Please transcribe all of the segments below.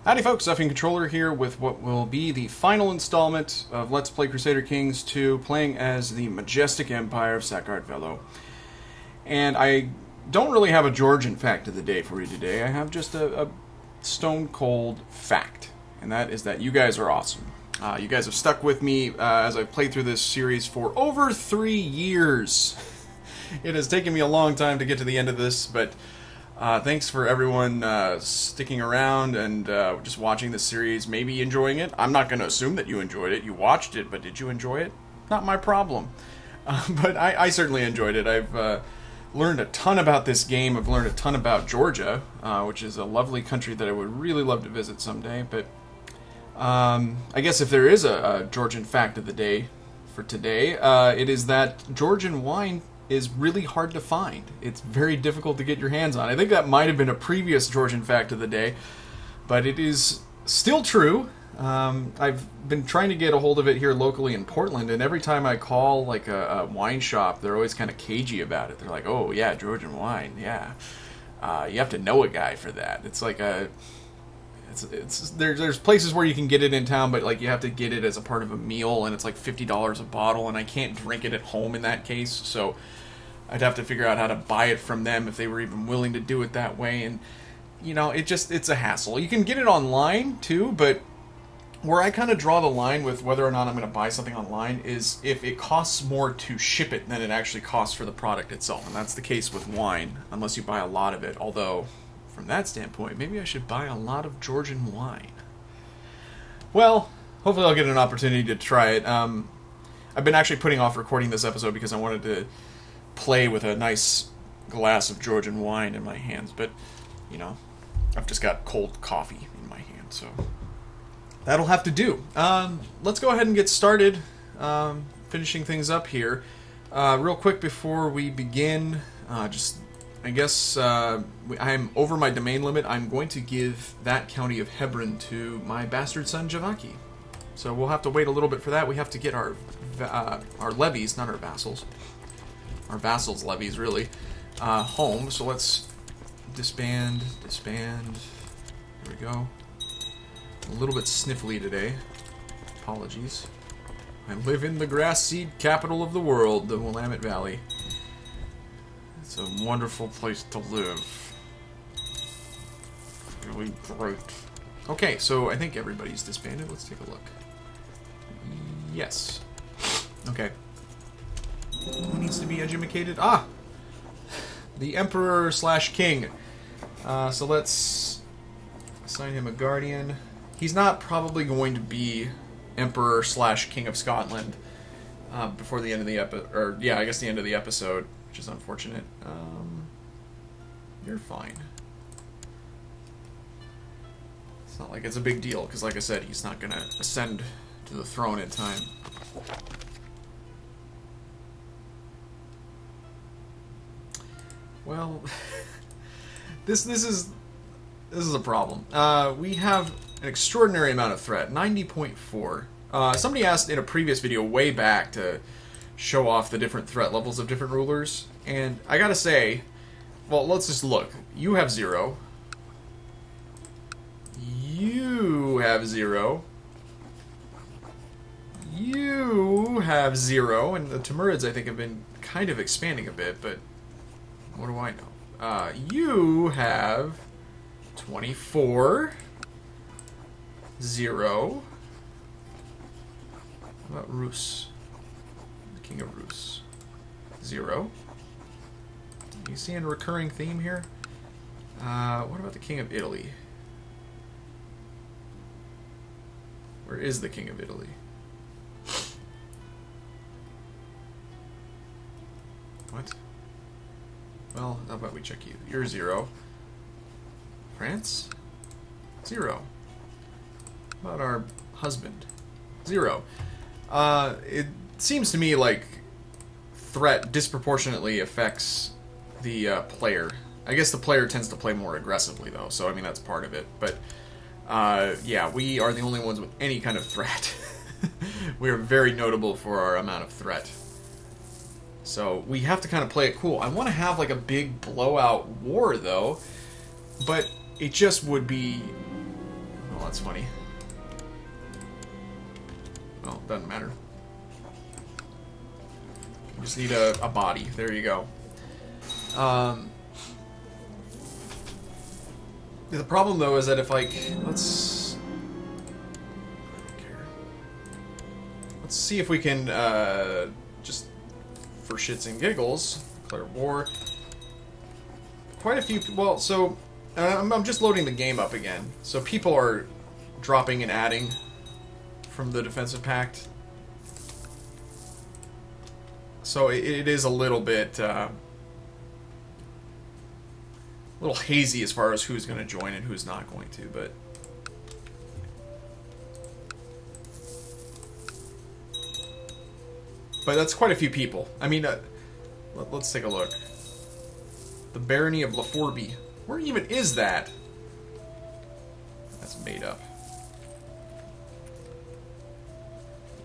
Howdy folks, Effing Controller here with what will be the final installment of Let's Play Crusader Kings 2, playing as the majestic empire of Saccard Velo. And I don't really have a Georgian fact of the day for you today, I have just a stone cold fact. And that is that you guys are awesome. You guys have stuck with me as I've played through this series for over 3 years. It has taken me a long time to get to the end of this, but thanks for everyone sticking around and just watching this series, maybe enjoying it. I'm not going to assume that you enjoyed it. You watched it, but did you enjoy it? Not my problem. But I certainly enjoyed it. I've learned a ton about this game. I've learned a ton about Georgia, which is a lovely country that I would really love to visit someday. But I guess if there is a Georgian fact of the day for today, it is that Georgian wine is really hard to find. It's very difficult to get your hands on. I think that might have been a previous Georgian fact of the day, but it is still true. I've been trying to get a hold of it here locally in Portland, and every time I call like a wine shop, they're always kind of cagey about it. They're like, "Oh yeah, Georgian wine, yeah. You have to know a guy for that." It's like there's places where you can get it in town, but like you have to get it as a part of a meal, and it's like $50 a bottle, and I can't drink it at home in that case, so I'd have to figure out how to buy it from them if they were even willing to do it that way. And you know, it's a hassle. You can get it online too, but where I kind of draw the line with whether or not I'm going to buy something online is if it costs more to ship it than it actually costs for the product itself, and that's the case with wine, unless you buy a lot of it, although from that standpoint, maybe I should buy a lot of Georgian wine. Well, hopefully I'll get an opportunity to try it. I've been actually putting off recording this episode because I wanted to play with a nice glass of Georgian wine in my hands, but, you know, I've just got cold coffee in my hand, so that'll have to do. Let's go ahead and get started, finishing things up here. Real quick before we begin, I guess I'm over my domain limit. I'm going to give that county of Hebron to my bastard son Javaki. So we'll have to wait a little bit for that. We have to get our levies, not our vassals. Our vassals' levies, really, home. So let's disband. There we go. A little bit sniffly today. Apologies. I live in the grass seed capital of the world, the Willamette Valley. It's a wonderful place to live. Really great. Okay, so I think everybody's disbanded. Let's take a look. Yes. Okay. Who needs to be edumacated? Ah! The Emperor / King. So let's assign him a guardian. He's not probably going to be Emperor / King of Scotland before the end of the I guess the end of the episode, which is unfortunate. You're fine. It's not like it's a big deal, because like I said, he's not going to ascend to the throne in time. Well, this is a problem. We have an extraordinary amount of threat, 90.4. Somebody asked in a previous video way back to show off the different threat levels of different rulers, and I gotta say, well, let's just look. You have 0. You have 0. You have 0, and the Timurids, I think, have been kind of expanding a bit, but what do I know? You have 24. 0. How about Rus? The King of Rus. 0. You see a recurring theme here? What about the King of Italy? Where is the King of Italy? What? Well, how about we check you? You're 0. France? 0. How about our husband? 0. It seems to me like threat disproportionately affects the player. I guess the player tends to play more aggressively, though, so I mean that's part of it. But yeah, we are the only ones with any kind of threat. We are very notable for our amount of threat. So we have to kind of play it cool. I want to have like a big blowout war, though, but it just would be Oh, that's funny. Well, doesn't matter. You just need a body. There you go. The problem, though, is that if, like, let's... I don't care. Let's see if we can, just, for shits and giggles, declare war. Quite a few... Well, so, I'm just loading the game up again. So people are dropping and adding from the defensive pact. So it is a little bit... a little hazy as far as who's going to join and who's not going to, but that's quite a few people. I mean, let's take a look. The barony of Laforby. Where even is that? That's made up.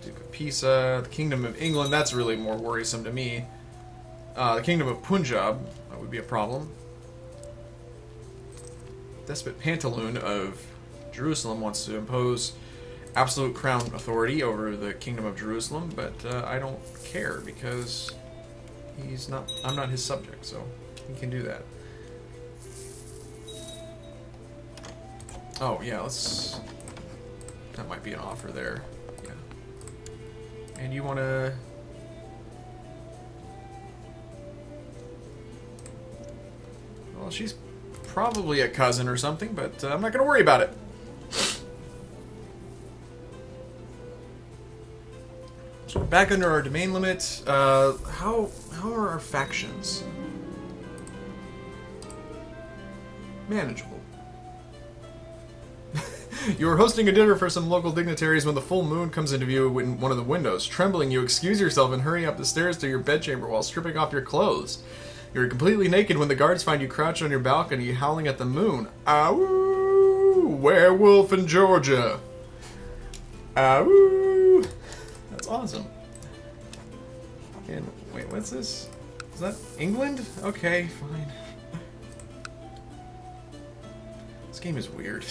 Duke of Pisa, the Kingdom of England. That's really more worrisome to me. The Kingdom of Punjab. That would be a problem. Despot Pantaloon of Jerusalem wants to impose absolute crown authority over the Kingdom of Jerusalem, but I don't care because I'm not his subject, so he can do that. Oh, yeah, that might be an offer there. Yeah. And you want to... Well, she's probably a cousin or something, but I'm not going to worry about it. So we're back under our domain limit. How are our factions? Manageable. You are hosting a dinner for some local dignitaries when the full moon comes into view in one of the windows. Trembling, you excuse yourself and hurry up the stairs to your bedchamber while stripping off your clothes. You're completely naked when the guards find you crouched on your balcony howling at the moon. Ow! Werewolf in Georgia! Ow! That's awesome. And, wait, what's this? Is that England? Okay, fine. This game is weird.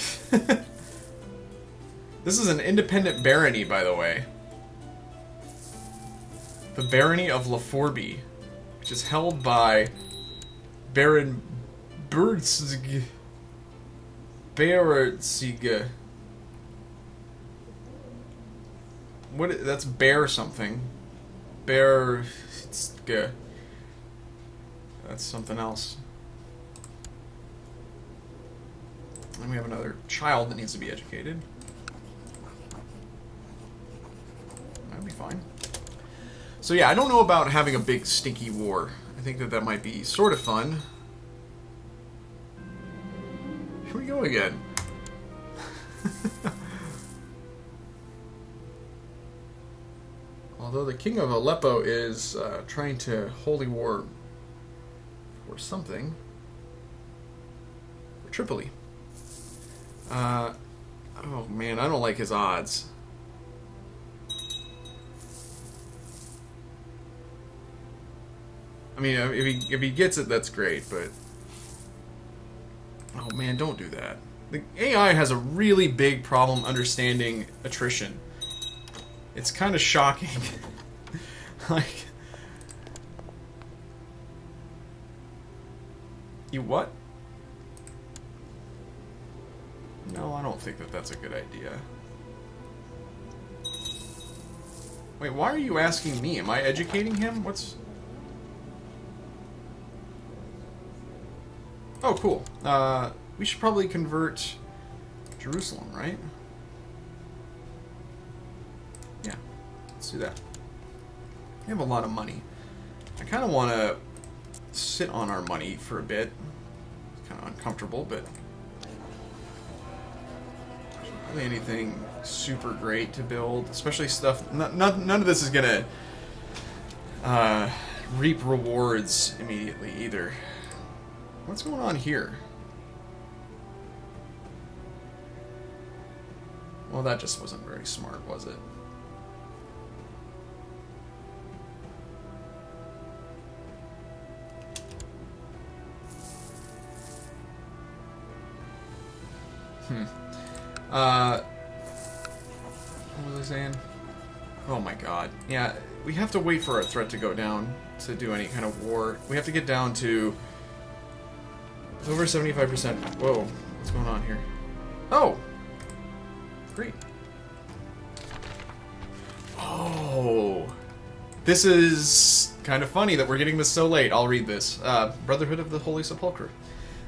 This is an independent barony, by the way. The Barony of Laforby, which is held by Baron Bertzig. What? That's bear something. Bear. That's something else. And we have another child that needs to be educated. That'd be fine. So yeah, I don't know about having a big stinky war. I think that might be sort of fun. Here we go again. Although the king of Aleppo is trying to holy war for something. For Tripoli. Oh man, I don't like his odds. I mean, if he gets it, that's great, but... Oh man, don't do that. The AI has a really big problem understanding attrition. It's kind of shocking. Like... You what? No, I don't think that that's a good idea. Wait, why are you asking me? Am I educating him? What's... Oh, cool. We should probably convert Jerusalem, right? Yeah, let's do that. We have a lot of money. I kind of want to sit on our money for a bit. It's kind of uncomfortable, but... Really anything super great to build, especially stuff... None of this is going to reap rewards immediately, either. What's going on here? Well, that just wasn't very smart, was it? What was I saying? Oh my god. Yeah, we have to wait for our threat to go down to do any kind of war. We have to get down to over 75%. Whoa, what's going on here? Oh! Great. Oh! This is kind of funny that we're getting this so late. I'll read this. Brotherhood of the Holy Sepulchre.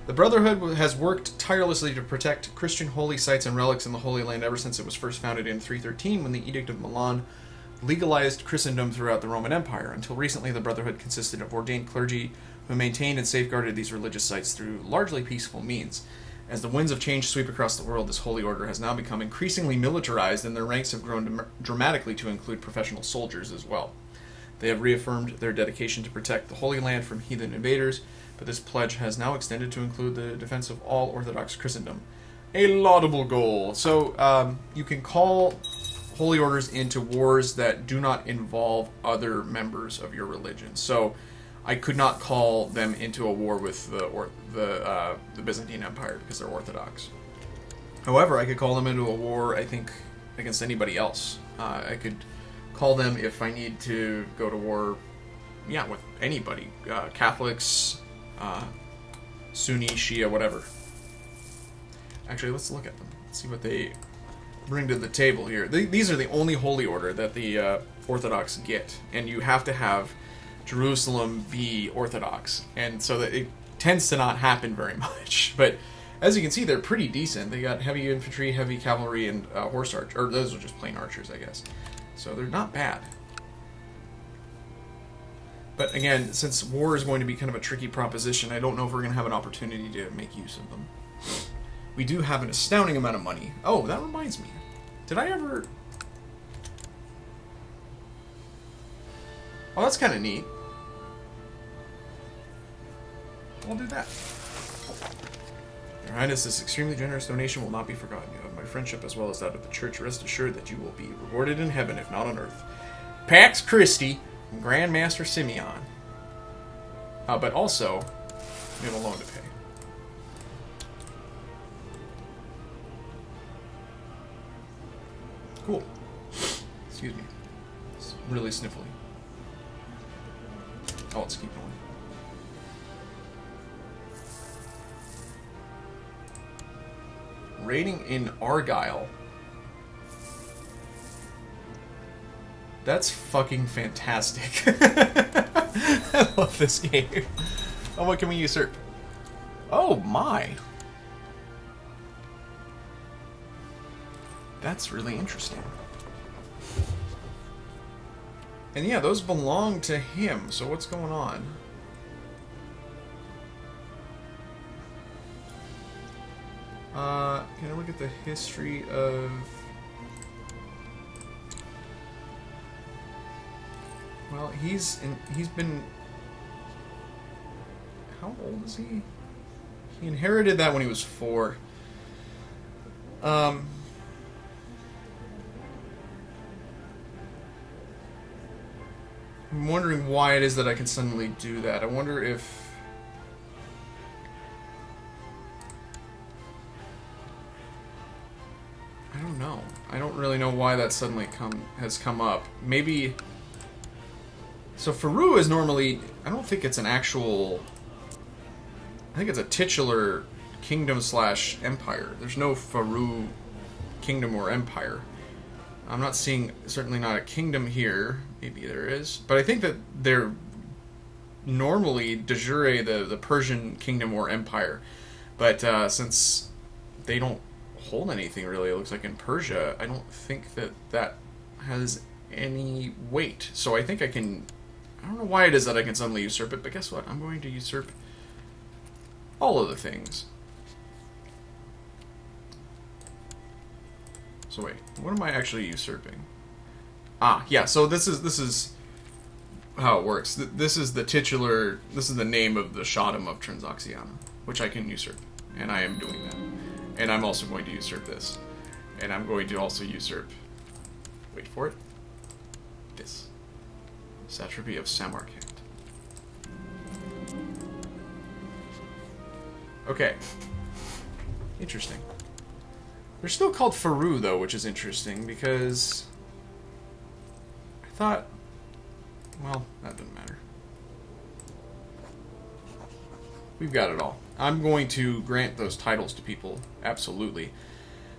The Brotherhood has worked tirelessly to protect Christian holy sites and relics in the Holy Land ever since it was first founded in 313 when the Edict of Milan legalized Christendom throughout the Roman Empire. Until recently, the Brotherhood consisted of ordained clergy who maintained and safeguarded these religious sites through largely peaceful means. As the winds of change sweep across the world, this holy order has now become increasingly militarized, and their ranks have grown dramatically to include professional soldiers as well. They have reaffirmed their dedication to protect the Holy Land from heathen invaders, but this pledge has now extended to include the defense of all Orthodox Christendom. A laudable goal. So, you can call holy orders into wars that do not involve other members of your religion. So, I could not call them into a war with the Byzantine Empire because they're Orthodox. However, I could call them into a war, I think, against anybody else. I could call them if I need to go to war, yeah, with anybody. Catholics, Sunni, Shia, whatever. Actually, let's look at them. Let's see what they bring to the table here. These are the only holy order that the Orthodox get, and you have to have Jerusalem be Orthodox, and so that it tends to not happen very much. But as you can see, they're pretty decent. They got heavy infantry, heavy cavalry, and horse archers. Or those are just plain archers, I guess. So they're not bad. But again, since war is going to be kind of a tricky proposition, I don't know if we're going to have an opportunity to make use of them. We do have an astounding amount of money. Oh, that reminds me. Did I ever... Oh, that's kind of neat. I'll do that. Your Highness, this extremely generous donation will not be forgotten. You have my friendship as well as that of the Church. Rest assured that you will be rewarded in heaven, if not on earth. Pax Christi, Grandmaster Simeon. But also, we have a loan to pay. Cool. Excuse me. It's really sniffly. Oh, let's keep going. Raiding in Argyle. That's fucking fantastic. I love this game. Oh, what can we usurp? Oh my. That's really interesting. And yeah, those belong to him, so what's going on? Can I look at the history of... Well, he's been... How old is he? He inherited that when he was 4. I'm wondering why it is that I can suddenly do that. I wonder if... I don't know. I don't really know why that suddenly has come up. Maybe... So Faru is normally... I don't think it's an actual... I think it's a titular kingdom / empire. There's no Faru kingdom or empire. I'm not seeing... Certainly not a kingdom here. Maybe there is. But I think that they're normally de jure the Persian kingdom or empire. But since they don't hold anything really, it looks like in Persia, I don't think that that has any weight. So I think I can... I don't know why it is that I can suddenly usurp it, but guess what? I'm going to usurp all of the things. So wait, what am I actually usurping? Ah, yeah, so this is how it works. This is the titular, this is the name of the Shadam of Transoxiana, which I can usurp, and I am doing that. And I'm also going to usurp this. And I'm going to also usurp, wait for it, this. Satrapy of Samarkand. Okay. Interesting. They're still called Faru, though, which is interesting, because I thought... Well, that doesn't matter. We've got it all. I'm going to grant those titles to people, absolutely.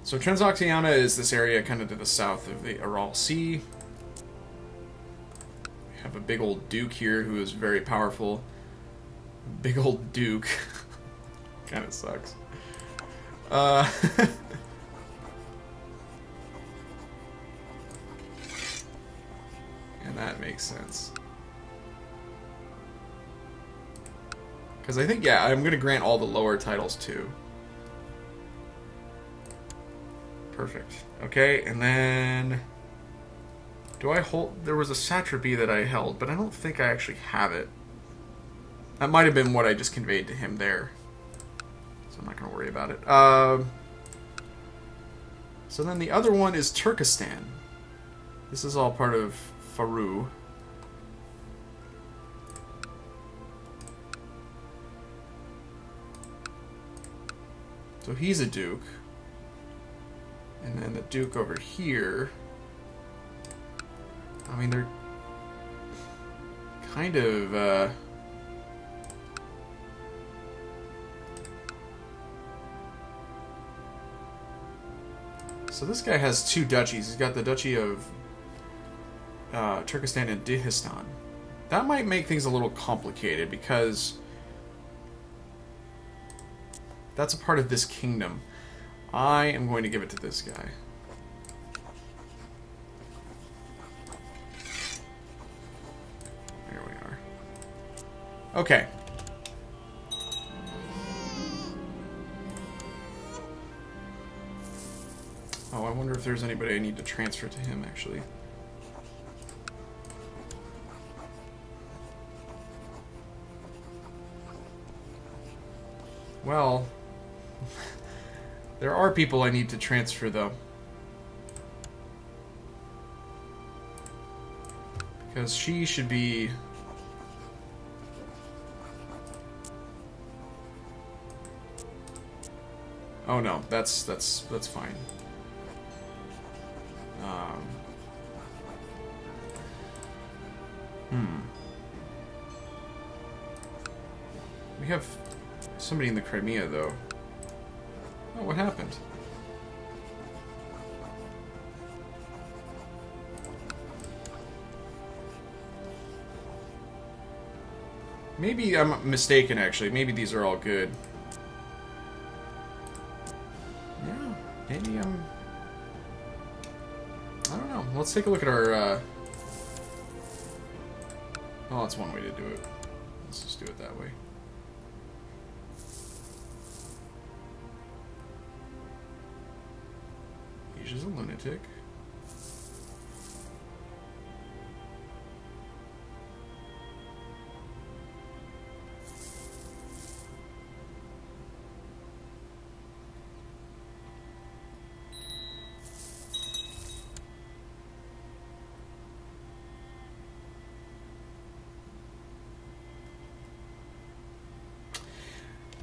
So Transoxiana is this area kind of to the south of the Aral Sea. We have a big old duke here who is very powerful. Big old duke. Kind of sucks. And that makes sense. Because I think, yeah, I'm going to grant all the lower titles too. Perfect. Okay, and then... Do I hold... There was a satrapy that I held, but I don't think I actually have it. That might have been what I just conveyed to him there. So I'm not going to worry about it. So then the other one is Turkestan. This is all part of Faru. So he's a duke. And then the duke over here... I mean, they're kind of... So this guy has two duchies. He's got the Duchy of Turkestan and Dihistan. That might make things a little complicated because that's a part of this kingdom. I am going to give it to this guy. There we are. Okay. Oh, I wonder if there's anybody I need to transfer to him, actually. Well, there are people I need to transfer, though. Because she should be... Oh no, that's fine. We have somebody in the Crimea, though. Oh, what happened? Maybe I'm mistaken, actually. Maybe these are all good. Yeah, maybe I'm... I don't know. Let's take a look at our... Oh, that's one way to do it. Let's just do it that way. Asia's a lunatic.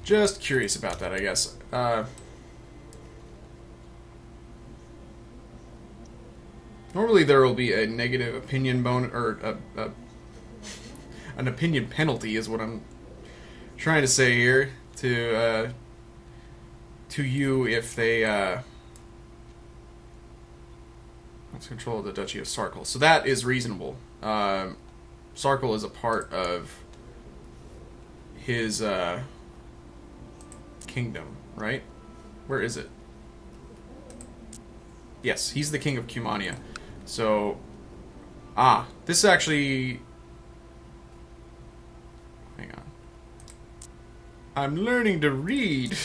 Just curious about that, I guess. Normally there will be a negative opinion bonus, or an opinion penalty is what I'm trying to say here to you if they let's control the Duchy of Sarkle. So that is reasonable. Sarkle is a part of his kingdom, right? Where is it? Yes, he's the king of Cumania. So, this actually... Hang on. I'm learning to read.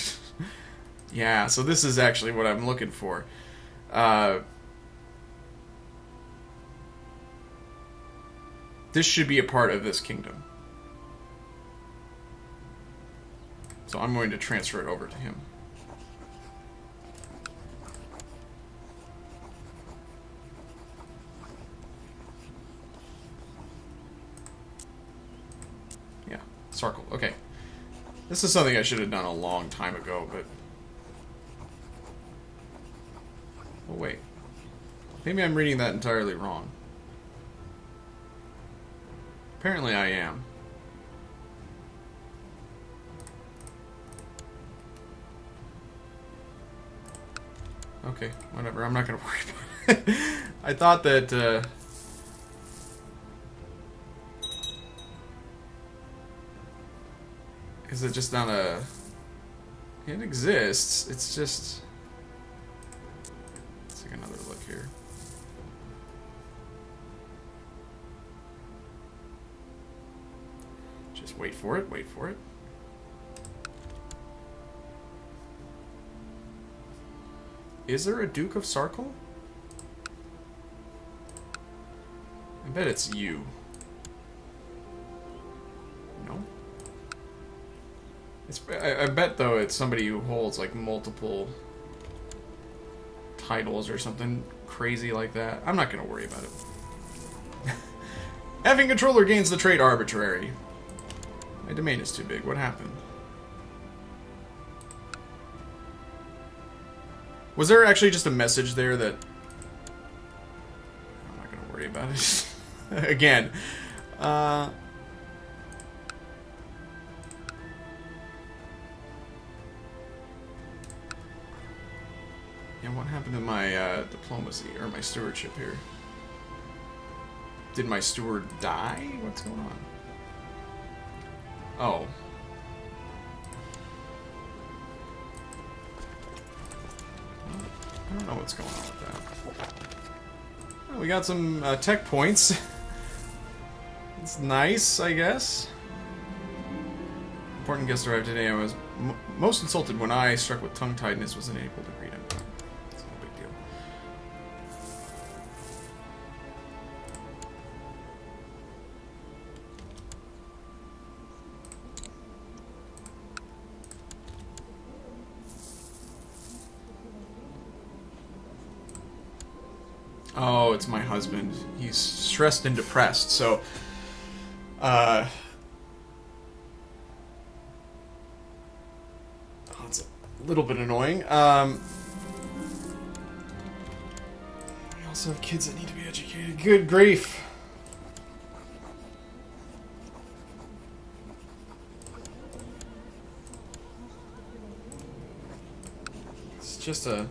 Yeah, so this is actually what I'm looking for. This should be a part of this kingdom. So I'm going to transfer it over to him. Yeah, Sarkle. Okay. This is something I should have done a long time ago, but... Oh, wait. Maybe I'm reading that entirely wrong. Apparently I am. Okay, whatever. I'm not gonna worry about it. I thought that, is it just not a... It exists. It's just... Let's take another look here. Just wait for it, wait for it. Is there a Duke of Sarkle? I bet it's you. No? It's, I bet, though, it's somebody who holds, like, multiple titles or something crazy like that. I'm not gonna worry about it. Effing controller gains the trait arbitrary. My domain is too big. What happened? Was there actually just a message there that... I'm not gonna worry about it. Again. And what happened to my diplomacy, or my stewardship here? Did my steward die? What's going on? Oh. I don't know what's going on with that. Well, we got some tech points. It's nice, I guess. Important guest arrived today. I was most insulted when I, struck with tongue-tiedness, was unable to greet him. It's no big deal. Oh, it's my husband. He's stressed and depressed, so... Oh, it's a little bit annoying. We also have kids that need to be educated. Good grief. It's just a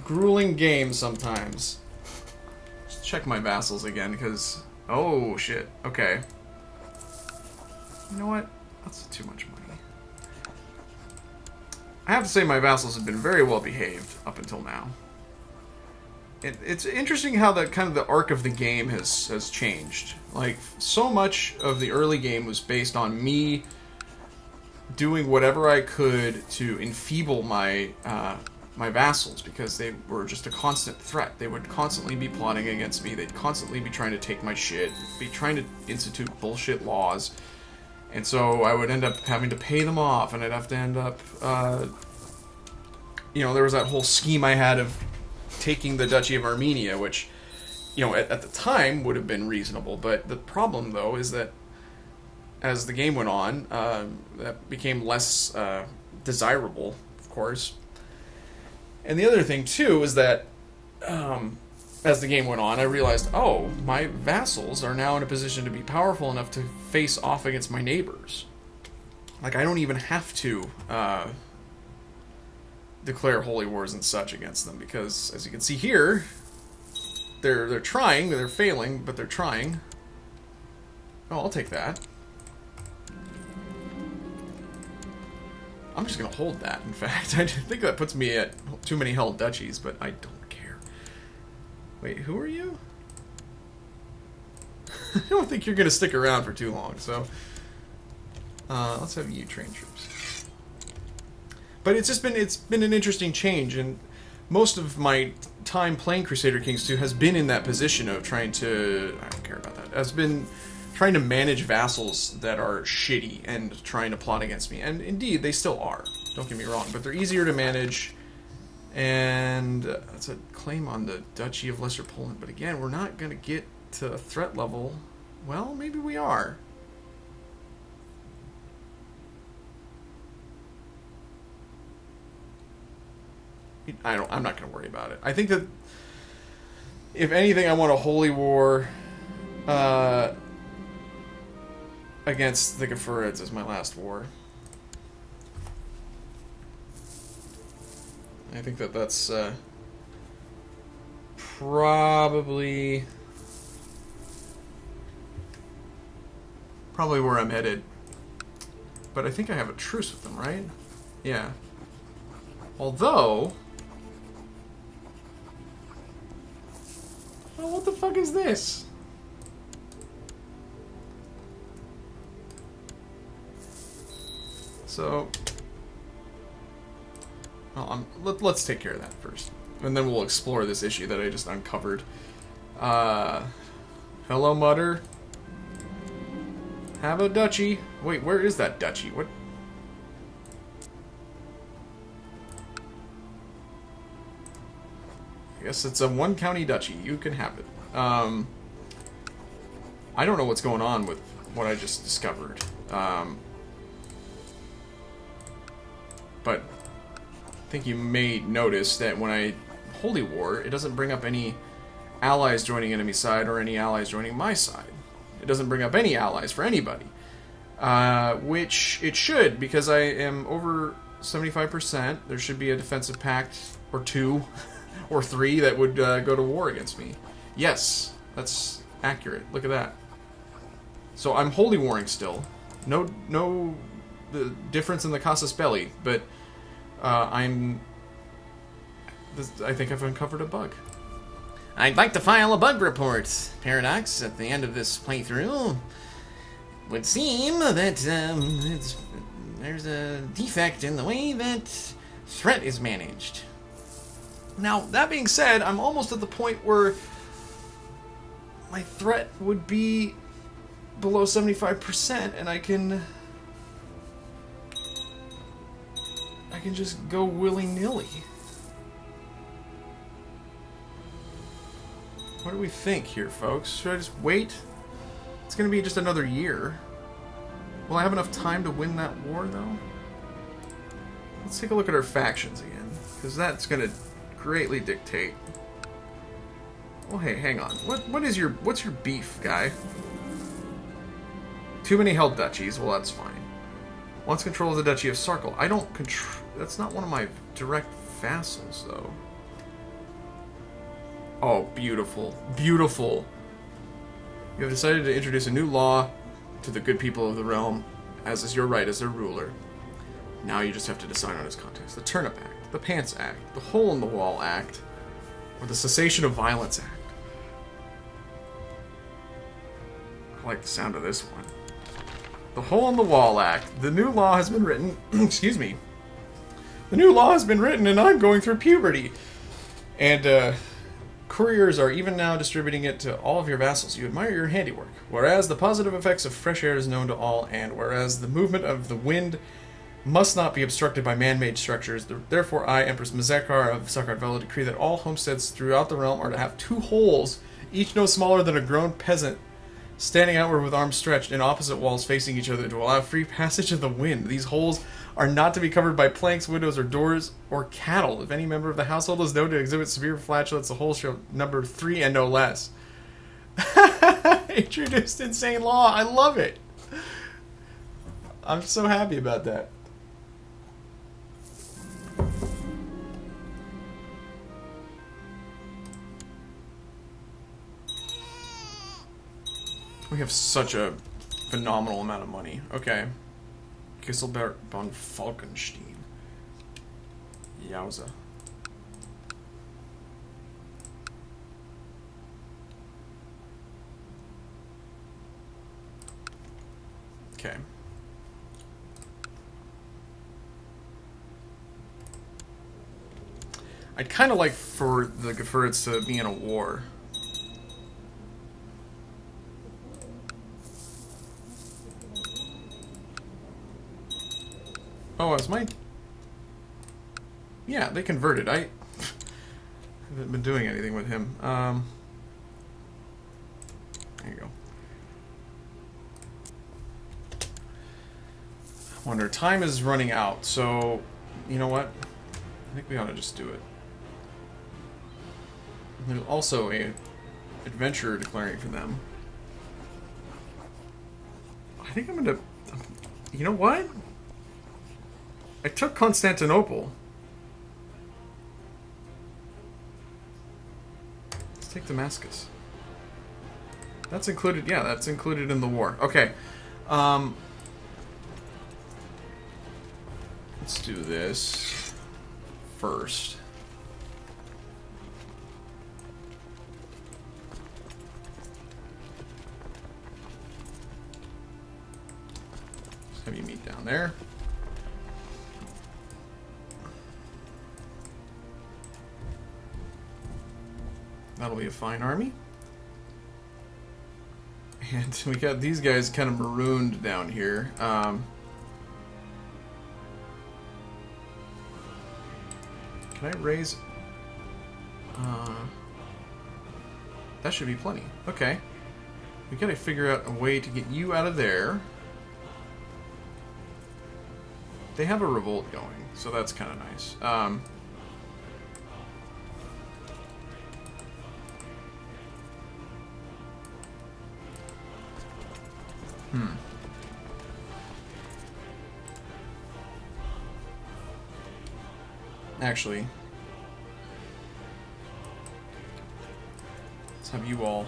grueling game sometimes. Just check my vassals again, because... Oh, shit. Okay. You know what? That's too much money. I have to say my vassals have been very well behaved up until now. It's interesting how the kind of the arc of the game has changed. Like, so much of the early game was based on me doing whatever I could to enfeeble my my vassals, because they were just a constant threat. They would constantly be plotting against me. They'd constantly be trying to take my shit, be trying to institute bullshit laws. And so I would end up having to pay them off, and I'd have to end up, you know, there was that whole scheme I had of taking the Duchy of Armenia, which, you know, at the time would have been reasonable. But the problem, though, is that as the game went on, that became less desirable, of course. And the other thing, too, is that as the game went on, I realized, oh, my vassals are now in a position to be powerful enough to face off against my neighbors. Like, I don't even have to declare holy wars and such against them, because, as you can see here, they're trying, they're failing, but they're trying. Oh, I'll take that. I'm just going to hold that, in fact. I think that puts me at too many held duchies, but I don't care. Wait, who are you? I don't think you're going to stick around for too long, so... let's have you train troops. But it's been an interesting change, and most of my time playing Crusader Kings 2 has been in that position of trying to... I don't care about that. Has been trying to manage vassals that are shitty and trying to plot against me. And indeed, they still are. Don't get me wrong. But they're easier to manage. And that's a claim on the Duchy of Lesser Poland. But again, we're not going to get to a threat level. Well, maybe we are. I'm not going to worry about it. I think that if anything, I want a holy war against the Gefurids as my last war. I think that that's probably where I'm headed. But I think I have a truce with them, right? Yeah. Although... oh, what the fuck is this? So... well, let's take care of that first. And then we'll explore this issue that I just uncovered. Hello, Mutter. Have a duchy. Wait, where is that duchy? What? I guess it's a one-county duchy. You can have it. I don't know what's going on with what I just discovered. But I think you may notice that when I Holy War, it doesn't bring up any allies joining enemy side or any allies joining my side. It doesn't bring up any allies for anybody. Which it should, because I am over 75%. There should be a defensive pact or 2 or 3 that would go to war against me. Yes, that's accurate. Look at that. So I'm holy warring still. No the difference in the casus belli, but I think I've uncovered a bug. I'd like to file a bug report, Paradox, at the end of this playthrough. It would seem that there's a defect in the way that threat is managed. Now, that being said, I'm almost at the point where my threat would be below 75%, and I can just go willy-nilly. What do we think here, folks? Should I just wait? It's going to be just another year. Will I have enough time to win that war, though? Let's take a look at our factions again, because that's going to greatly dictate. Oh, hey, hang on. What's your beef, guy? Too many held duchies. Well, that's fine. Wants control of the Duchy of Sarkle. I don't control... that's not one of my direct vassals, though. Oh, beautiful. Beautiful. You have decided to introduce a new law to the good people of the realm, as is your right as their ruler. Now you just have to decide on its contents. The Turnip Act, the Pants Act, the Hole in the Wall Act, or the Cessation of Violence Act. I like the sound of this one. The Hole in the Wall Act. The new law has been written... excuse me. The new law has been written and I'm going through puberty. And, couriers are even now distributing it to all of your vassals. You admire your handiwork. Whereas the positive effects of fresh air is known to all, and whereas the movement of the wind must not be obstructed by man-made structures, therefore I, Empress Mazekar of Sakardvela, decree that all homesteads throughout the realm are to have 2 holes, each no smaller than a grown peasant, standing outward with arms stretched in opposite walls facing each other to allow free passage of the wind. These holes are not to be covered by planks, windows, or doors, or cattle. If any member of the household is known to exhibit severe flatulence, the hole shall number 3 and no less. Introduced insane law. I love it. I'm so happy about that. We have such a phenomenal amount of money. Okay. Kisselberg von Falkenstein. Yowza. Okay. I'd kind of like for the Gefurids to be in a war. Oh, is my... yeah, they converted. I haven't been doing anything with him. There you go. I wonder, time is running out, so... you know what? I think we ought to just do it. There's also a adventurer declaring for them. I think I'm gonna... You know what? I took Constantinople. Let's take Damascus. That's included... Yeah, that's included in the war. Okay. Let's do this first. Just have you meet down there. That'll be a fine army. And we got these guys kind of marooned down here. Can I raise... that should be plenty. Okay. We gotta figure out a way to get you out of there. They have a revolt going, so that's kind of nice. Actually, let's have you all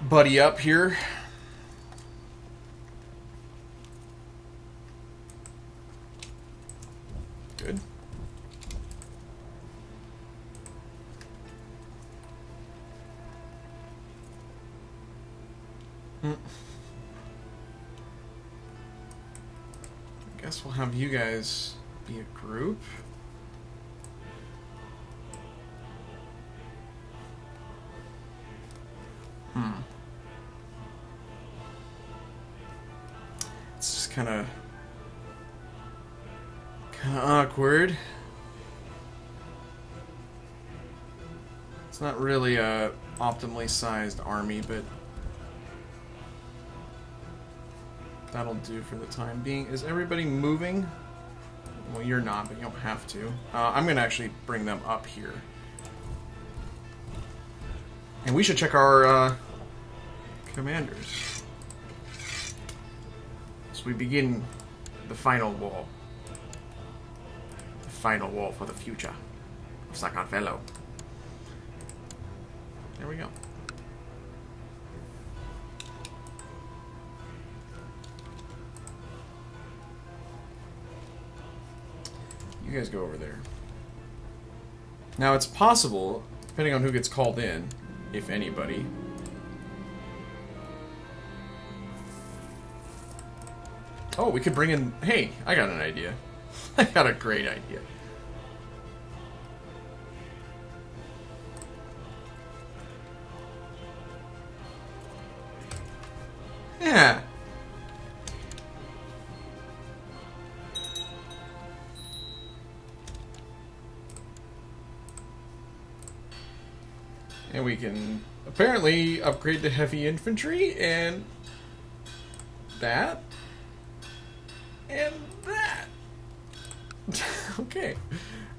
buddy up here. Good. I guess we'll have you guys be a group. It's just kind of awkward. It's not really a optimally sized army, but that'll do for the time being. Is everybody moving? Well, you're not, but you don't have to. I'm going to actually bring them up here. And we should check our commanders. So we begin the final wall. The final wall for the future of Sakartvelo. There we go. You guys go over there. Now it's possible, depending on who gets called in, if anybody. Oh, we could bring in... Hey, I got an idea. I got a great idea. Yeah. And we can apparently upgrade to heavy infantry and that and that. Okay.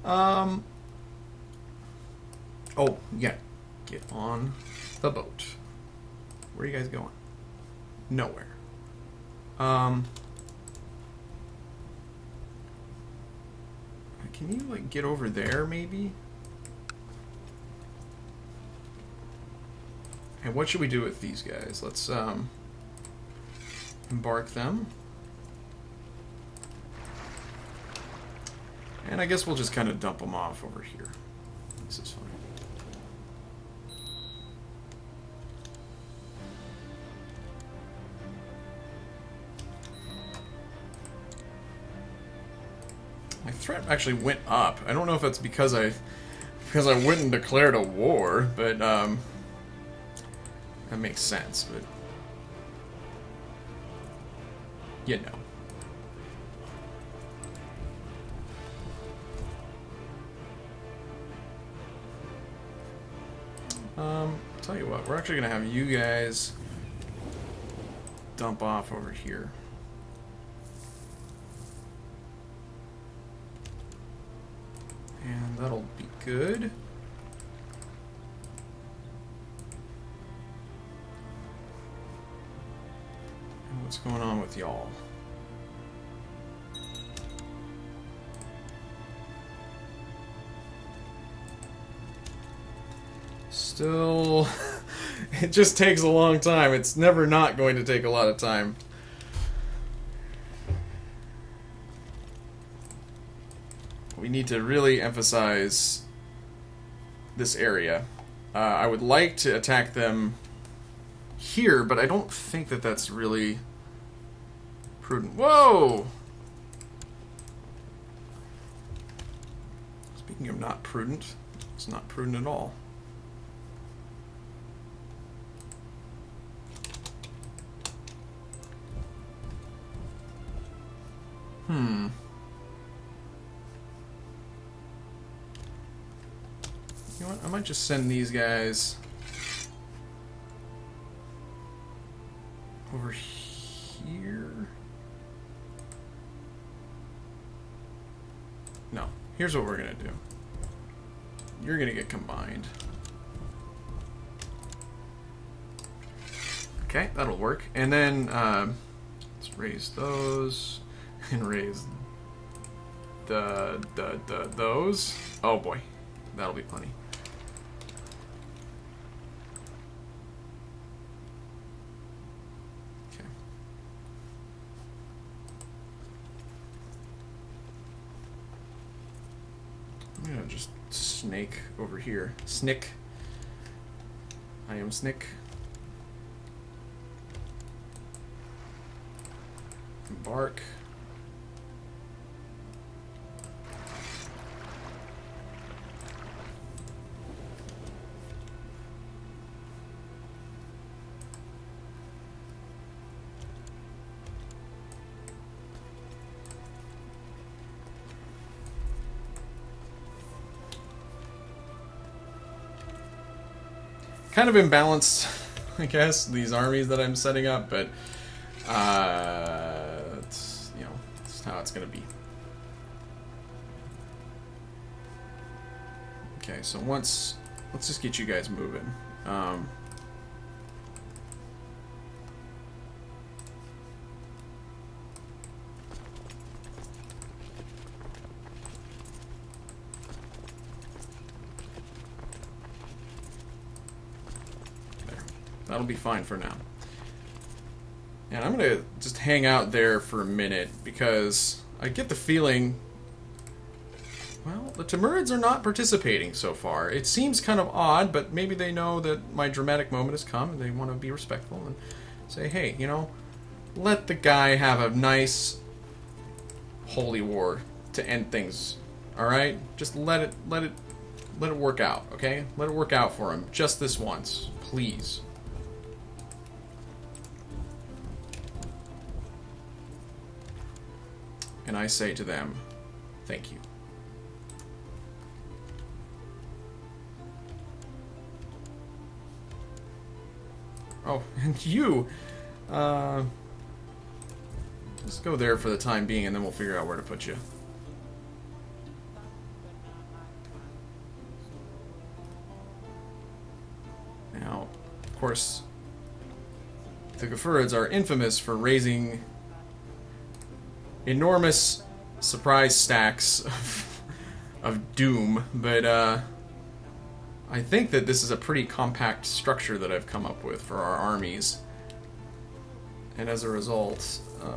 Oh, yeah. Get on the boat. Where are you guys going? Nowhere. Can you, like, get over there, maybe? And what should we do with these guys? Let's, embark them. And I guess we'll just kind of dump them off over here. This is fine. My threat actually went up. I don't know if that's because I went and declared a war, but that makes sense, but you know. Tell you what, we're actually gonna have you guys dump off over here. And that'll be good. What's going on with y'all? Still, it just takes a long time. It's never not going to take a lot of time. We need to really emphasize this area. I would like to attack them here, but I don't think that that's really prudent. Whoa! Speaking of not prudent, it's not prudent at all. You know what? I might just send these guys over here. No. Here's what we're going to do. You're going to get combined. Okay, that'll work. And then let's raise those and raise those. Oh boy, that'll be plenty. Okay. I'm gonna just snake over here. Snick. I am Snick. Embark. Kind of imbalanced, I guess, these armies that I'm setting up, but it's, you know, it's how it's gonna be. Okay, so let's just get you guys moving. That'll be fine for now. And I'm going to just hang out there for a minute because I get the feeling, well, the Timurids are not participating so far. It seems kind of odd, but maybe they know that my dramatic moment has come and they want to be respectful and say, hey, you know, let the guy have a nice holy war to end things. All right? Just let it work out, okay? Let it work out for him just this once, please. And I say to them, thank you. Oh, and you! Let's go there for the time being, and then we'll figure out where to put you. Now, of course, the Gefurids are infamous for raising enormous surprise stacks of doom, but I think that this is a pretty compact structure that I've come up with for our armies, and as a result, I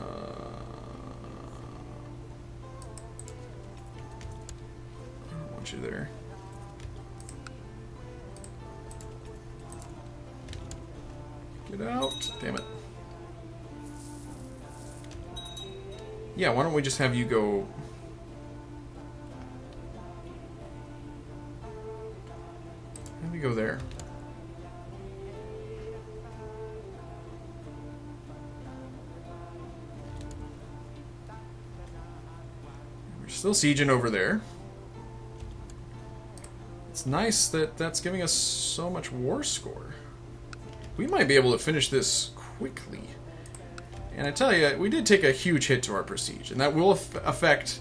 don't want you there. Get out! Damn it. Yeah, why don't we just have you go... Let me go there. We're still sieging over there. It's nice that that's giving us so much war score. We might be able to finish this quickly. And I tell you, we did take a huge hit to our prestige, and that will affect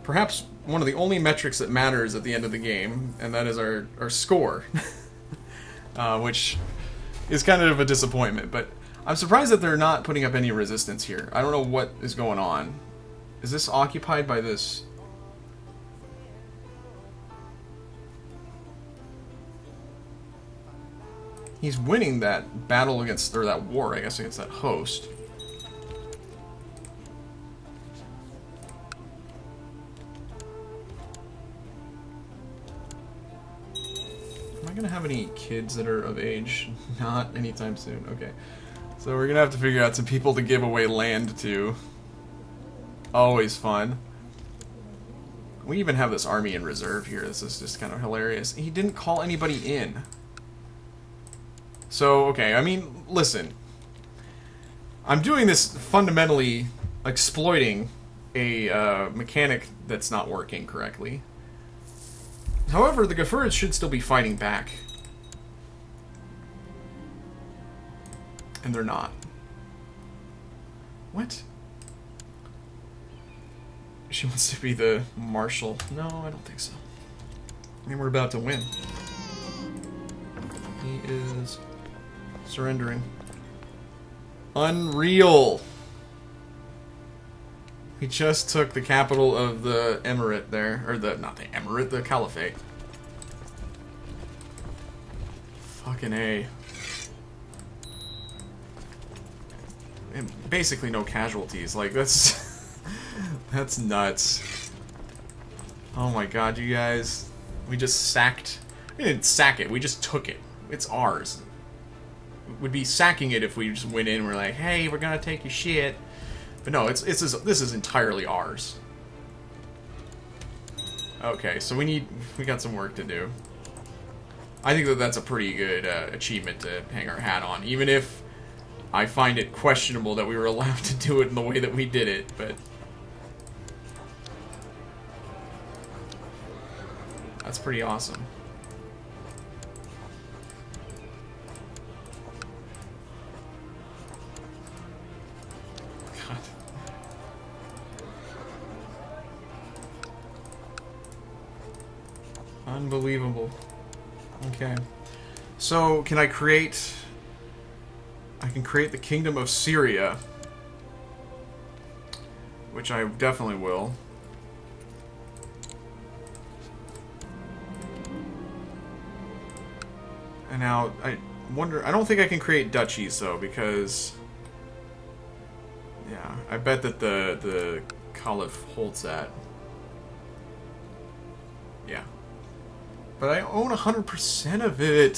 perhaps one of the only metrics that matters at the end of the game, and that is our score, which is kind of a disappointment. But I'm surprised that they're not putting up any resistance here. I don't know what is going on. Is this occupied by this? He's winning that battle against, or that war, I guess, against that host. Am I gonna have any kids that are of age? Not anytime soon. Okay. So we're gonna have to figure out some people to give away land to. Always fun. We even have this army in reserve here. This is just kind of hilarious. He didn't call anybody in. So, okay, I mean, listen. I'm doing this fundamentally exploiting a mechanic that's not working correctly. However, the Gaffurids should still be fighting back. And they're not. What? She wants to be the marshal. No, I don't think so. I mean, we're about to win. He is surrendering. Unreal! He just took the capital of the emirate there. Or the, not the emirate, the caliphate. Fucking A. And basically no casualties. Like, that's... that's nuts. Oh my god, you guys. We just sacked... We didn't sack it, we just took it. It's ours. Would be sacking it if we just went in and we're like, hey, we're gonna take your shit. But no, this is entirely ours. Okay, so we got some work to do. I think that that's a pretty good achievement to hang our hat on, even if I find it questionable that we were allowed to do it in the way that we did it, but... That's pretty awesome. God. Unbelievable. Okay. So, can I create... I can create the Kingdom of Syria. Which I definitely will. And now, I wonder... I don't think I can create duchies, though, because... Yeah, I bet that the Caliph holds that. Yeah. But I own 100% of it.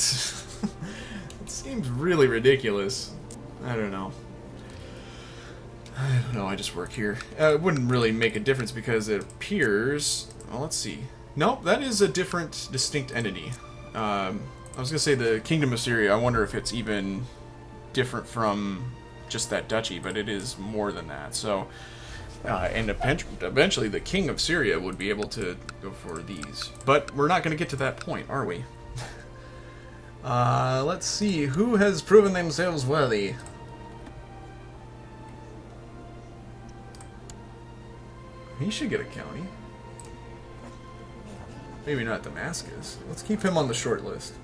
It seems really ridiculous. I don't know. I don't know, I just work here. It wouldn't really make a difference because it appears... Well, let's see. Nope, that is a different, distinct entity. I was going to say the Kingdom of Syria. I wonder if it's even different from just that duchy, but it is more than that. So, and eventually the King of Syria would be able to go for these. But we're not going to get to that point, are we? Let's see. Who has proven themselves worthy? He should get a county. Maybe not Damascus. Let's keep him on the short list.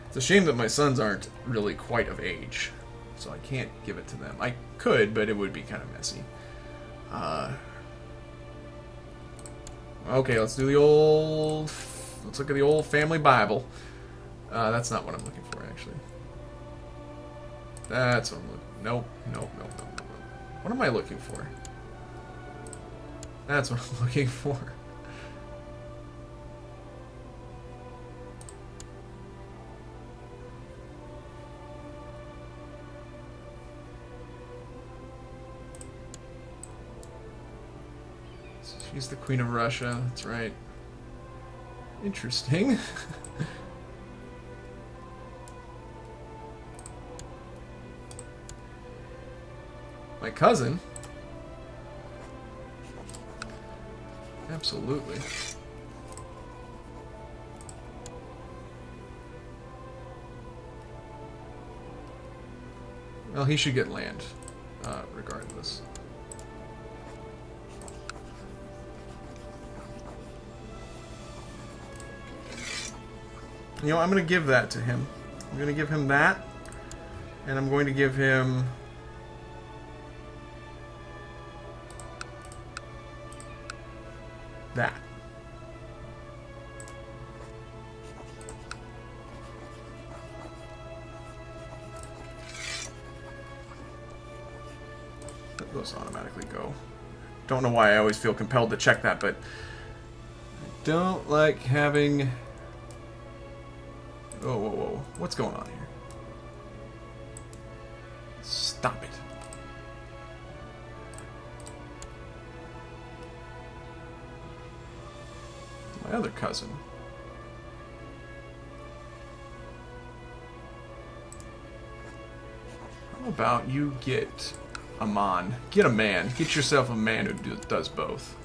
It's a shame that my sons aren't really quite of age, so I can't give it to them. I could, but it would be kind of messy. Okay, let's do the old... Let's look at the old family Bible. That's not what I'm looking for, actually. That's what I'm looking for. Nope, nope, nope, nope, nope. What am I looking for? That's what I'm looking for. She's the Queen of Russia, that's right. Interesting. My cousin? Absolutely. Well, he should get land, regardless. You know, I'm going to give that to him. I'm going to give him that. And I'm going to give him... that. Those automatically go. Don't know why I always feel compelled to check that, but I don't like having... Oh, whoa, whoa. What's going on here? Stop it. My other cousin. How about you get a man? Get a man. Get yourself a man who does both.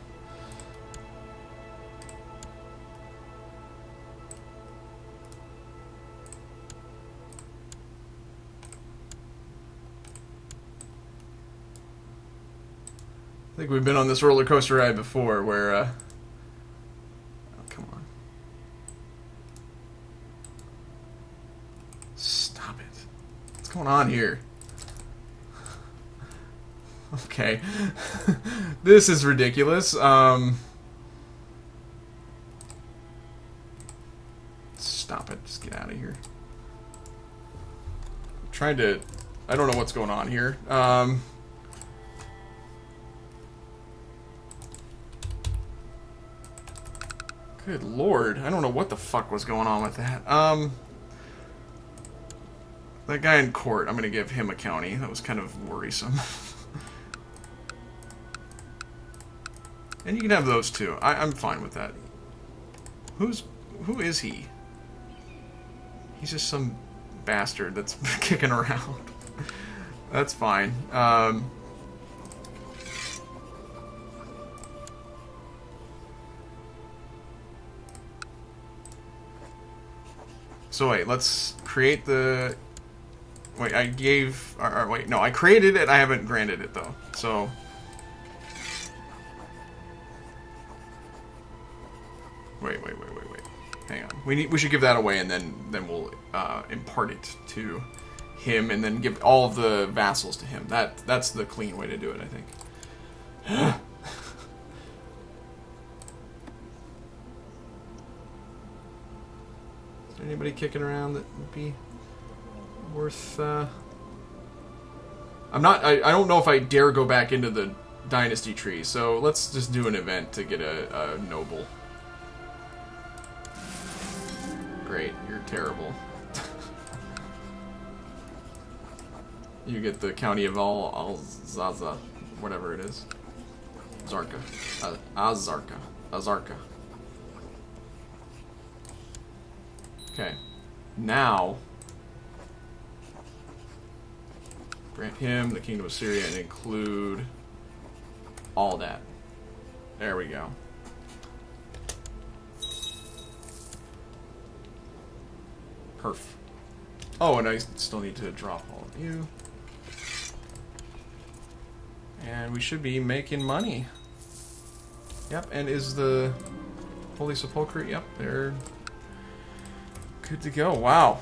I think we've been on this roller coaster ride before where, oh, come on. Stop it. What's going on here? Okay. This is ridiculous. Stop it. Just get out of here. I'm trying to... I don't know what's going on here. Good lord. I don't know what the fuck was going on with that. That guy in court, I'm gonna give him a county. That was kind of worrisome. And you can have those too. I'm fine with that. Who is he? He's just some bastard that's kicking around. That's fine. So wait, let's create the... Wait, I gave... wait, no, I created it, I haven't granted it though. So... Wait. Hang on. We should give that away, and then we'll impart it to him, and then give all of the vassals to him. That's the clean way to do it, I think. Is there anybody kicking around that would be worth? I don't know if I dare go back into the dynasty tree, so let's just do an event to get a noble. Great, you're terrible. You get the county of Alzaza, whatever it is. Zarka. Azarka. Okay. Now, grant him the kingdom of Syria and include all that. There we go. Perf. Oh, and I still need to drop all of you. And we should be making money. Yep, and is the Holy Sepulchre? Yep, they're good to go. Wow.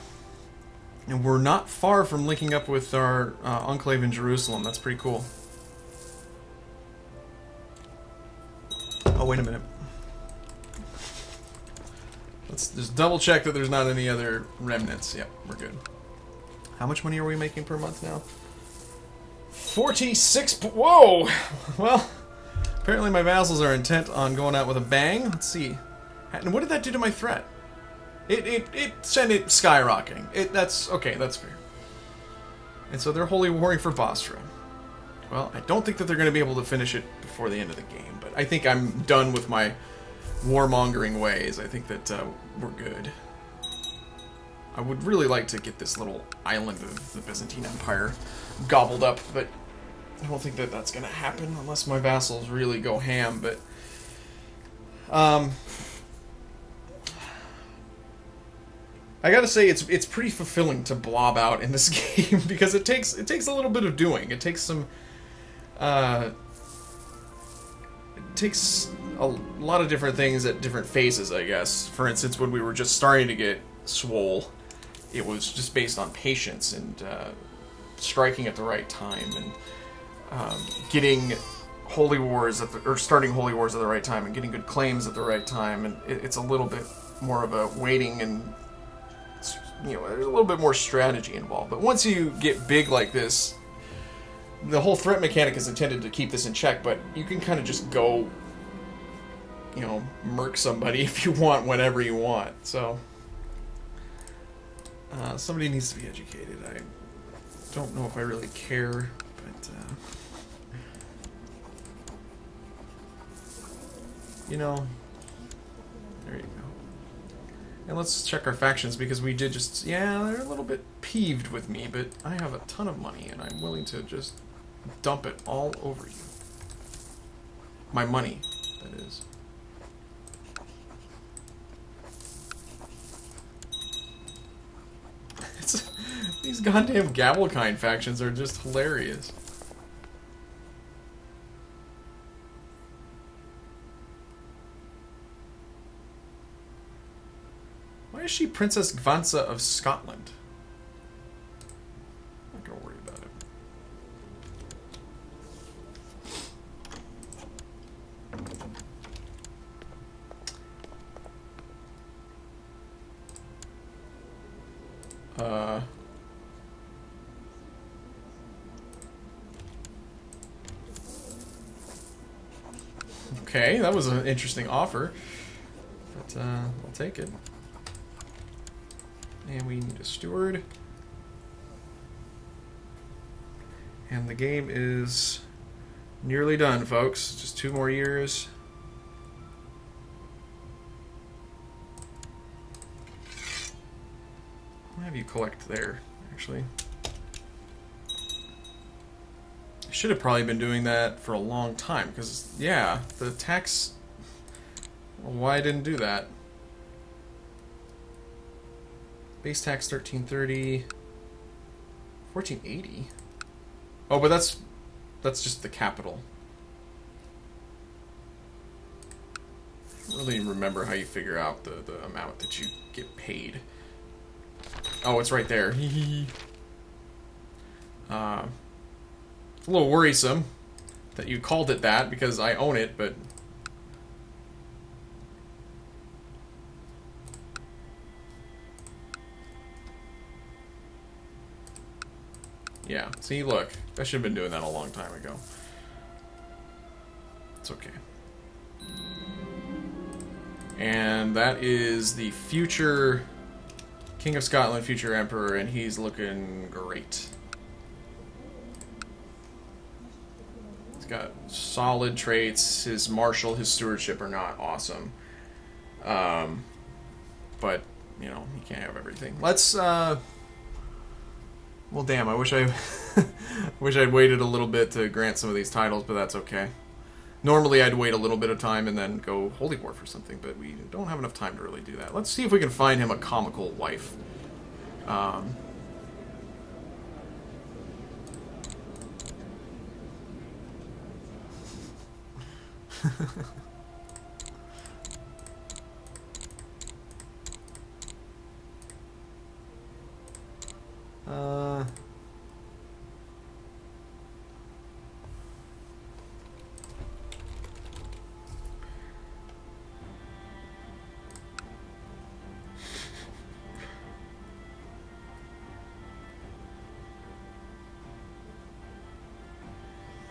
And we're not far from linking up with our enclave in Jerusalem. That's pretty cool. Oh, wait a minute. Let's just double check that there's not any other remnants. Yep, we're good. How much money are we making per month now? 46. Whoa! Well, apparently my vassals are intent on going out with a bang. Let's see. And what did that do to my threat? It sent it skyrocketing. That's okay. That's fair. And so they're holy warring for Bostra. Well, I don't think that they're going to be able to finish it before the end of the game, but I think I'm done with my warmongering ways. I think that we're good. I would really like to get this little island of the Byzantine Empire gobbled up, but I don't think that that's going to happen unless my vassals really go ham. But I gotta say it's pretty fulfilling to blob out in this game because it takes a little bit of doing. It takes some it takes a lot of different things at different phases, I guess. For instance, when we were just starting to get swole. It was just based on patience and striking at the right time and getting holy wars or starting holy wars at the right time and getting good claims at the right time. And it's a little bit more of a waiting and, you know, there's a little bit more strategy involved. But once you get big like this, the whole threat mechanic is intended to keep this in check, but you can kind of just go, you know, murk somebody if you want, whenever you want. So somebody needs to be educated. I don't know if I really care, but you know, there you go. And let's check our factions, because we did just, yeah, they're a little bit peeved with me, but I have a ton of money and I'm willing to just dump it all over you. My money, that is. These goddamn Gavelkind factions are just hilarious. Why is she Princess Gvansa of Scotland? I'm not gonna worry about it. Okay, that was an interesting offer, but I'll take it. And we need a steward. And the game is nearly done, folks. Just 2 more years. I'll have you collect there, actually. I should have probably been doing that for a long time, because, yeah, the tax... Why I didn't do that? Base tax 1330, 1480. Oh, but that's just the capital. I don't really remember how you figure out the amount that you get paid. Oh, it's right there. It's a little worrisome that you called it that, because I own it, but... Yeah, see, look. I should have been doing that a long time ago. It's okay. And that is the future King of Scotland, future Emperor, and he's looking great. He's got solid traits. His martial, his stewardship are not awesome. But, you know, he can't have everything. Let's, well, damn, I wish I'd waited a little bit to grant some of these titles, but that's okay. Normally I'd wait a little bit of time and then go Holy War for something, but we don't have enough time to really do that. Let's see if we can find him a comical wife.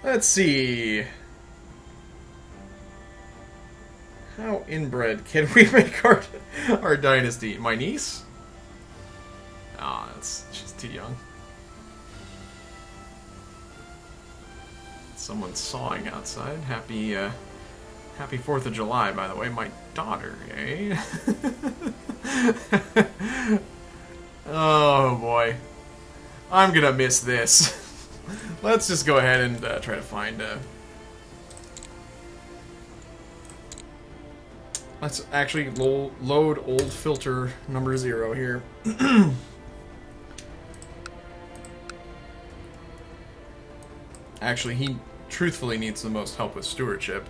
Let's see. How inbred can we make our dynasty? My niece? Ah, she's too young. Someone's sawing outside. Happy 4th of July, by the way. My daughter, eh? Oh boy. I'm gonna miss this. Let's just go ahead and try to find... Let's actually load old filter number 0 here. Actually, he truthfully needs the most help with stewardship.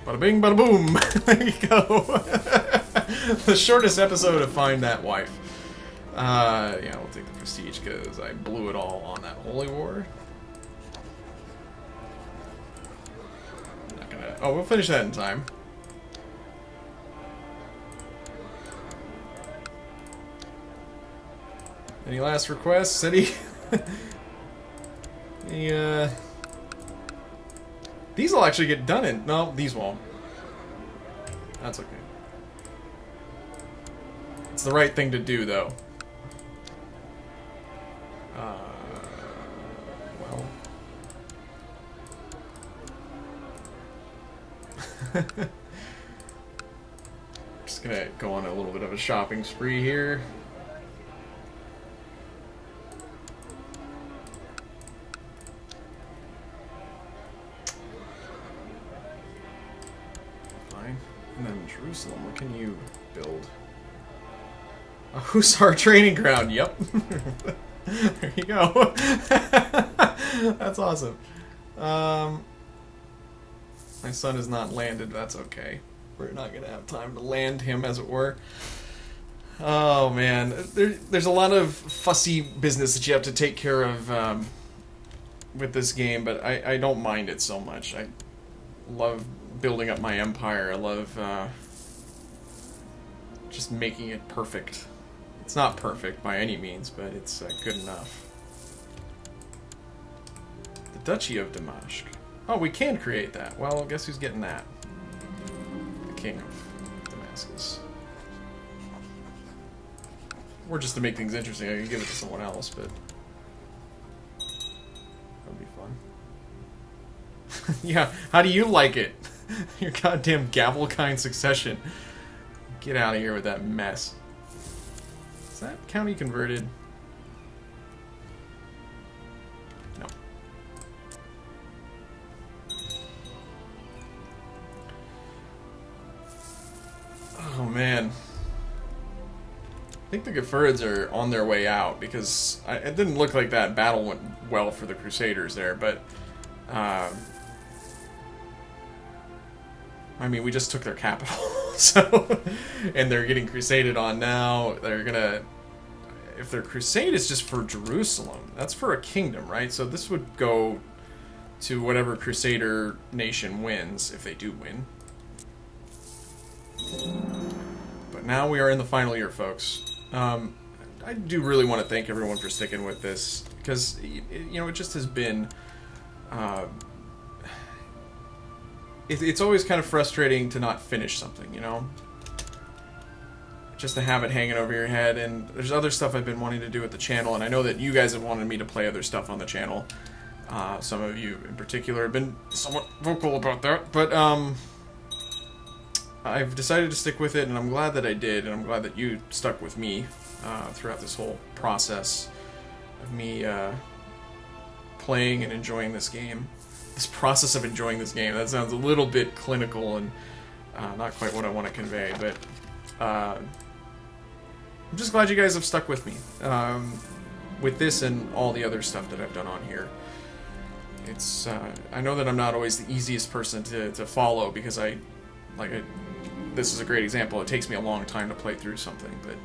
Bada bing, bada boom. There you go. The shortest episode of Find That Wife. Yeah, we'll take the prestige because I blew it all on that holy war. Not gonna. Oh, we'll finish that in time. Any last requests? Any? These will actually get done in. No, these won't. That's okay. It's the right thing to do, though. Well. Just gonna go on a little bit of a shopping spree here. And then Jerusalem, what can you build? A Hussar training ground, yep. There you go. That's awesome. My son is not landed, that's okay. We're not going to have time to land him, as it were. Oh, man. There's a lot of fussy business that you have to take care of with this game, but I don't mind it so much. I love building up my empire. I love just making it perfect. It's not perfect by any means, but it's good enough. The Duchy of Damascus. Oh, we can create that. Well, guess who's getting that? The King of Damascus. Or just to make things interesting, I can give it to someone else, but that would be fun. Yeah, how do you like it? Your goddamn gavel-kind succession. Get out of here with that mess. Is that county converted? No. Oh, man. I think the Gefurids are on their way out, because it didn't look like that battle went well for the Crusaders there, but I mean, we just took their capital, so, and they're getting crusaded on now. They're gonna, if their crusade is just for Jerusalem, that's for a kingdom, right? So this would go to whatever Crusader nation wins, if they do win. But now we are in the final year, folks. I do really want to thank everyone for sticking with this, because, you know, it just has been... It's always kind of frustrating to not finish something, you know? Just to have it hanging over your head, and there's other stuff I've been wanting to do with the channel, and I know that you guys have wanted me to play other stuff on the channel. Some of you in particular have been somewhat vocal about that, but I've decided to stick with it, and I'm glad that I did, and I'm glad that you stuck with me throughout this whole process of me playing and enjoying this game. This process of enjoying this game, that sounds a little bit clinical and not quite what I want to convey, but I'm just glad you guys have stuck with me with this and all the other stuff that I've done on here. It's I know that I'm not always the easiest person to follow, because this is a great example. It takes me a long time to play through something, but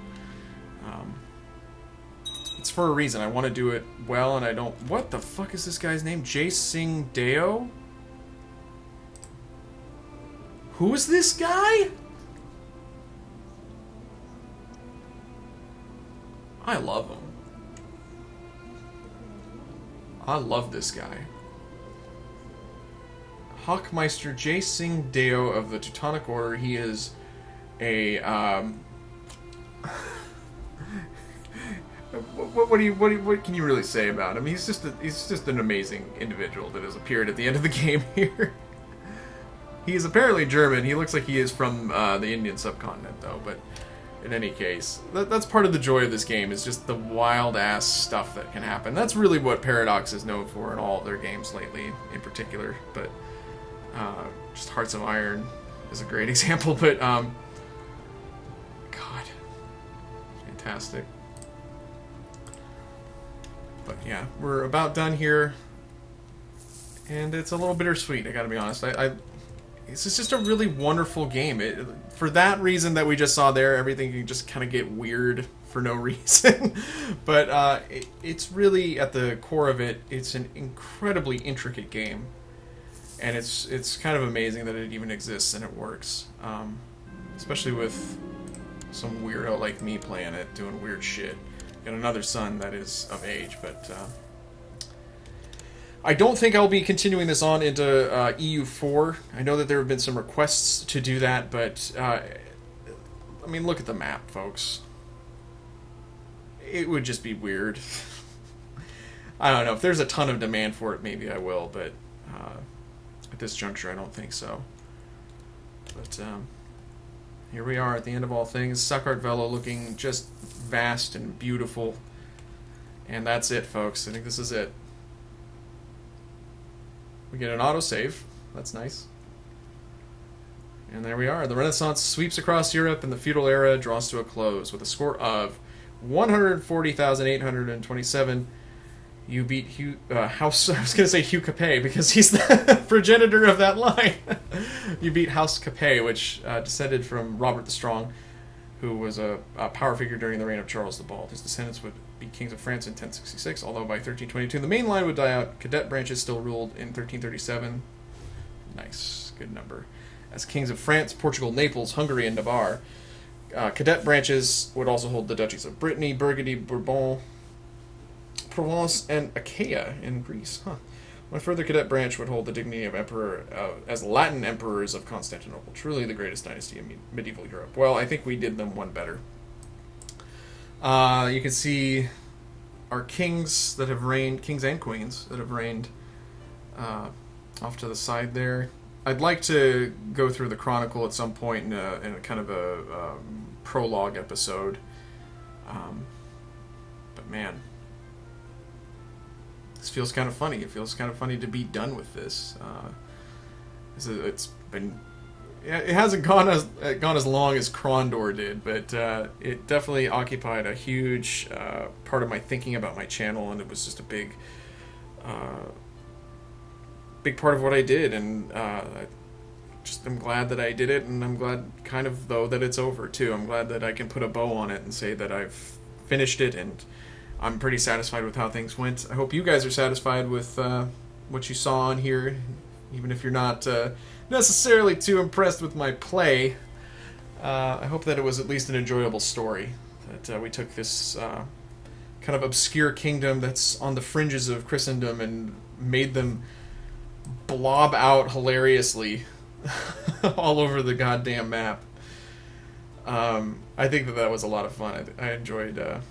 it's for a reason. I want to do it well, and I don't... What the fuck is this guy's name? Sing Deo? Who is this guy? I love him. I love this guy. Hawkmeister Sing Deo of the Teutonic Order. He is a what can you really say about him? He's just an amazing individual that has appeared at the end of the game here. He is apparently German. He looks like he is from the Indian subcontinent, though. But in any case, that's part of the joy of this game, is just the wild-ass stuff that can happen. That's really what Paradox is known for in all of their games lately, in particular. But just Hearts of Iron is a great example. But, God, fantastic. But yeah, we're about done here, and it's a little bittersweet, I gotta be honest. this is just a really wonderful game. For that reason that we just saw there, everything can just kind of get weird for no reason. But it's really, at the core of it, it's an incredibly intricate game. And it's kind of amazing that it even exists and it works. Especially with some weirdo like me playing it, doing weird shit. Got another son that is of age, but... I don't think I'll be continuing this on into EU4. I know that there have been some requests to do that, but I mean, look at the map, folks. It would just be weird. I don't know. If there's a ton of demand for it, maybe I will, but at this juncture, I don't think so. But here we are at the end of all things. Saccart Velo looking just vast and beautiful. And that's it, folks. I think this is it. We get an autosave. That's nice. And there we are. The Renaissance sweeps across Europe and the feudal era draws to a close. With a score of 140,827, you beat House... I was going to say Hugh Capet, because he's the progenitor of that line. You beat House Capet, which descended from Robert the Strong, who was a power figure during the reign of Charles the Bald. His descendants would be kings of France in 1066, although by 1322 the main line would die out. Cadet branches still ruled in 1337. Nice, good number. As kings of France, Portugal, Naples, Hungary, and Navarre. Cadet branches would also hold the duchies of Brittany, Burgundy, Bourbon, Provence, and Achaia in Greece. One further cadet branch would hold the dignity of emperor as Latin emperors of Constantinople. Truly the greatest dynasty in medieval Europe. Well, I think we did them one better. You can see our kings that have reigned, kings and queens that have reigned off to the side there. I'd like to go through the chronicle at some point in a kind of a prologue episode. But man, this feels kind of funny. It feels kind of funny to be done with this. It's been... It hasn't gone as long as Krondor did, but it definitely occupied a huge part of my thinking about my channel, and it was just a big part of what I did, and I'm glad that I did it, and I'm glad kind of, though, that it's over, too. I'm glad that I can put a bow on it and say that I've finished it, and I'm pretty satisfied with how things went. I hope you guys are satisfied with what you saw on here, even if you're not necessarily too impressed with my play. I hope that it was at least an enjoyable story, that we took this kind of obscure kingdom that's on the fringes of Christendom and made them blob out hilariously all over the goddamn map. I think that was a lot of fun. I enjoyed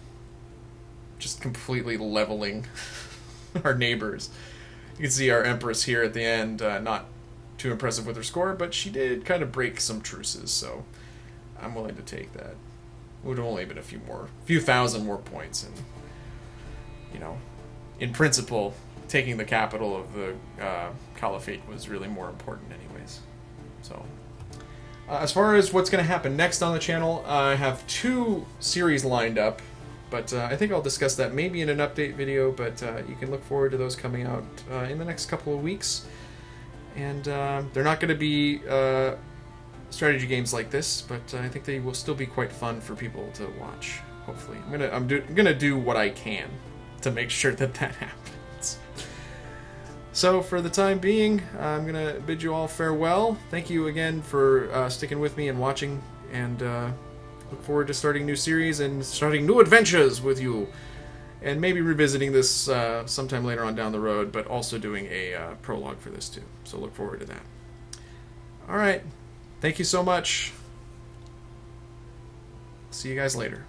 just completely leveling our neighbors. You can see our Empress here at the end, not too impressive with her score, but she did kind of break some truces, so I'm willing to take that. It would have only been a few thousand more points, and, you know, in principle, taking the capital of the Caliphate was really more important anyways. So, as far as what's going to happen next on the channel, I have 2 series lined up, but I think I'll discuss that maybe in an update video, but you can look forward to those coming out in the next couple of weeks. And they're not going to be strategy games like this, but I think they will still be quite fun for people to watch, hopefully. I'm gonna do what I can to make sure that happens. So for the time being, I'm going to bid you all farewell. Thank you again for sticking with me and watching, and look forward to starting new series and starting new adventures with you. And maybe revisiting this sometime later on down the road, but also doing a prologue for this too. So look forward to that. Alright, thank you so much. See you guys later.